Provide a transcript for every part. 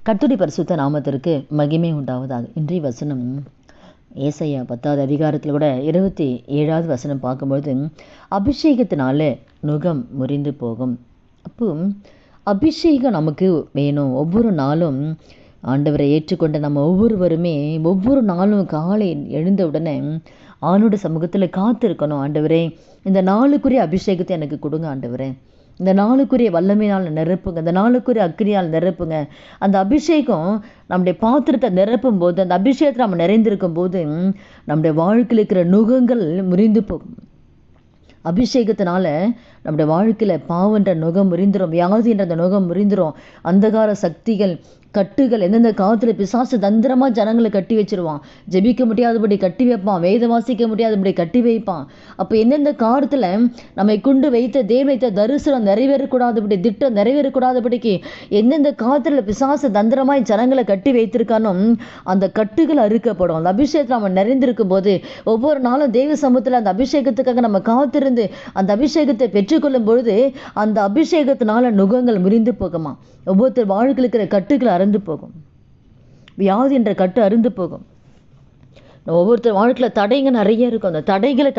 கர்த்தருடைய பரிசுத்த நாமத்திற்கு மகிமை உண்டாவதாக. இன்றைய வசனம் ஏசாயா 10வது அதிகாரத்தில் கூட 27வது வசனம் பார்க்கும்போது, அபிஷேகத்தினால நுகம் முறிந்து போகும். அப்போ அபிஷேகம் நமக்கு வேணும். ஒவ்வொரு நாளும் ஆண்டவரை ஏற்றுக்கொண்ட நம்ம ஒவ்வொருவருமே ஒவ்வொரு நாளும் காலை எழுந்த உடனே ஆண்டவருடைய சமூகத்தில் காத்திருக்கணும். ஆண்டவரே, இந்த நாளுக்குரிய அபிஷேகத்தை எனக்கு கொடுங்க ஆண்டவரே, இந்த நாளுக்குரிய வல்லமையினால் நிரப்புங்க, இந்த நாளுக்குரிய அக்கினியால் நிரப்புங்க. அந்த அபிஷேகம் நம்முடைய பாத்திரத்தை நிரப்பும் போது, அந்த அபிஷேகத்தை நம்ம நிறைந்திருக்கும் போது நம்முடைய வாழ்க்கையில் இருக்கிற நுகங்கள் முறிந்து போகும். அபிஷேகத்தினால நம்முடைய வாழ்க்கையில் பாவன்ற நுகம் முறிந்துடும், வியாதின்ற அந்த நுகம் முறிந்துடும். அந்தகார சக்திகள், கட்டுகள், எந்தெந்த காலத்தில் பிசாசு தந்திரமாக ஜனங்களை கட்டி வச்சிருவான். ஜெபிக்க முடியாதபடி கட்டி வைப்பான், வேத வாசிக்க முடியாதபடி கட்டி வைப்பான். அப்போ எந்தெந்த காலத்தில் நம்மை கொண்டு வைத்த தேவன் வைத்த தரிசனம் நிறைவேறக்கூடாதபடி, திட்டம் நிறைவேறக்கூடாதபடிக்கு எந்தெந்த காலத்தில் பிசாசு தந்திரமாய் ஜனங்களை கட்டி வைத்திருக்கானோ அந்த கட்டுகள் அறுக்கப்படும். அந்த அபிஷேகத்தில் நம்ம நிறைந்திருக்கும் போது ஒவ்வொரு நாளும் தேவ சமூகத்தில் அந்த அபிஷேகத்துக்காக நம்ம காத்திருந்து அந்த அபிஷேகத்தை பெற்றுக்கொள்ளும் பொழுது அந்த அபிஷேகத்தினால நுகங்கள் முறிந்து போகுமா. ஒவ்வொருத்தர் வாழ்க்கையில் இருக்கிற கட்டுகள் அறுந்து போகும், வியாதி என்ற கட்டு அறுந்து போகும். ஒவ்வொருத்தர் வாழ்க்கையில் தடைங்க நிறைய இருக்கும். அந்த தடைகளை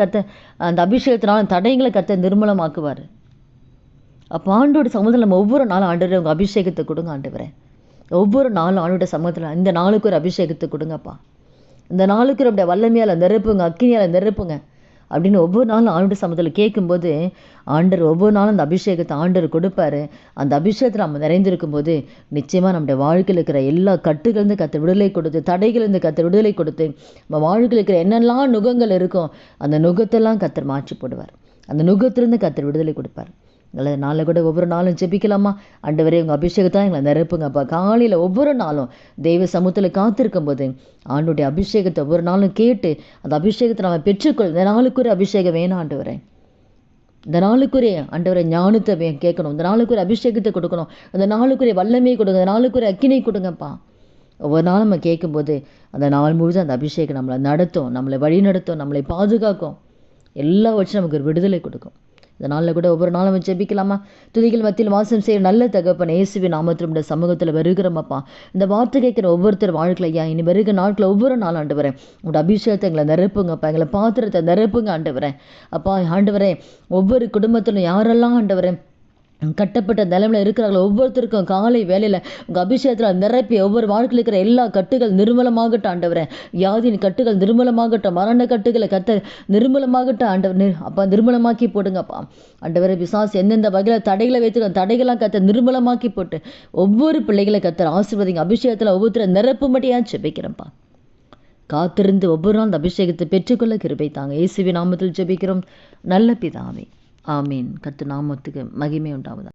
அந்த அபிஷேகத்தினால தடைகளை நிர்மூலமாக்குவார். அப்போ ஆண்டோட சமூகத்தில் நம்ம ஒவ்வொரு நாளும் ஆண்டவரே உங்கள் அபிஷேகத்தை கொடுங்க ஆண்டவரே, ஒவ்வொரு நாளும் ஆண்டோட சமூகத்தில் இந்த நாளுக்கு ஒரு அபிஷேகத்தை கொடுங்கப்பா, இந்த நாளுக்கு அப்படியே வல்லமையால் நிரப்புங்க, அக்கினியால் நிரப்புங்க அப்படின்னு ஒவ்வொரு நாளும் ஆண்டோட சமூகத்தில் கேட்கும்போது ஆண்டர் ஒவ்வொரு நாளும் அந்த அபிஷேகத்தை ஆண்டர் கொடுப்பாரு. அந்த அபிஷேகத்தில் நம்ம நிறைந்திருக்கும் போது நிச்சயமாக நம்முடைய வாழ்க்கையில் இருக்கிற எல்லா கட்டுகளிலிருந்து கத்த விடுதலை கொடுத்து, தடைகளிலிருந்து கத்த விடுதலை கொடுத்து, நம்ம வாழ்க்கையில் இருக்கிற என்னெல்லாம் நுகங்கள் இருக்கும் அந்த நுகத்தெல்லாம் கத்தர் மாற்றி போடுவார். அந்த நுகத்திலிருந்து கத்தர் விடுதலை கொடுப்பார். நல்ல நாளில் கூட ஒவ்வொரு நாளும் ஜெபிக்கலாமா. ஆண்டவரே உங்கள் அபிஷேகத்தை எங்களை நிரப்புங்கப்பா. காலையில் ஒவ்வொரு நாளும் தெய்வ சமூகத்தில் காத்திருக்கும் போது ஆண்டுடைய அபிஷேகத்தை ஒவ்வொரு நாளும் கேட்டு அந்த அபிஷேகத்தை நம்ம பெற்றுக்கொள். இந்த நாளுக்குரிய அபிஷேகம் வேணும் ஆண்டவரே, இந்த நாளுக்குரிய ஆண்டவரை ஞானத்தை கேட்கணும், இந்த நாளுக்குரிய அபிஷேகத்தை கொடுக்கணும், இந்த நாளுக்குரிய வல்லமையை கொடுங்க, இந்த நாளுக்குரிய அக்கினை கொடுங்கப்பா. ஒவ்வொரு நாளும் நம்ம கேட்கும்போது அந்த நாள் முழுதும் அந்த அபிஷேகம் நம்மளை நடத்தும், நம்மளை வழி நடத்தும், நம்மளை பாதுகாக்கும், எல்லா வச்சு நமக்கு ஒரு விடுதலை கொடுக்கும். இந்த நாளில் கூட ஒவ்வொரு நாளும் ஜெபிக்கலாமா. துதிகள் மத்தியில் வாசம் செய்ய நல்ல தகப்பன் இயேசுவின் நாமத்தில் இந்த சமூகத்தில் வருகிறோமப்பா. இந்த வார்த்தை கேட்குற ஒவ்வொருத்தர் வாழ்க்கையில் ஐயா இனி வருகிற நாட்களில் ஒவ்வொரு நாள் ஆண்டவரேன் உங்களோட அபிஷேகத்தை எங்களை நிரப்புங்கப்பா, எங்களை பாத்திரத்தை நிரப்புங்க ஆண்டவரேன். அப்பா ஆண்டவரே, ஒவ்வொரு குடும்பத்திலும் யாரெல்லாம் ஆண்டவரேன் கட்டப்பட்ட நிலைமையில் இருக்கிறாங்களோ ஒவ்வொருத்தருக்கும் காலை வேலையில் உங்கள் அபிஷேகத்தில் நிரப்பி ஒவ்வொரு வாழ்க்கையில் இருக்கிற எல்லா கட்டுகள் நிர்மூலமாகட்டும் ஆண்டவரே, வியாதியின் கட்டுகள் நிர்மூலமாகட்டும், மரண கட்டுகளை நிர்மூலமாகட்டும் ஆண்டவர். அப்பா நிர்மூலமாக்கி போடுங்கப்பா ஆண்டவரே. பிசாசு எந்தெந்த வகையில் தடைகளை வைத்துக்க தடைகளாக நிர்மூலமாக்கி போட்டு ஒவ்வொரு பிள்ளைகளை ஆசீர்வதிங்க. அபிஷேகத்தில் ஒவ்வொருத்தரை நிரப்பும்படியாக ஜெபிக்கிறேன்ப்பா. காத்திருந்து ஒவ்வொரு நாள் அந்த அபிஷேகத்தை பெற்றுக்கொள்ள கிருபை தாங்க. இயேசுவின் நாமத்தில் ஜெபிக்கிறோம் நல்ல பிதாவே, ஆமீன். கர்த்தர் நாமத்துக்கு மகிமை உண்டாவதாக.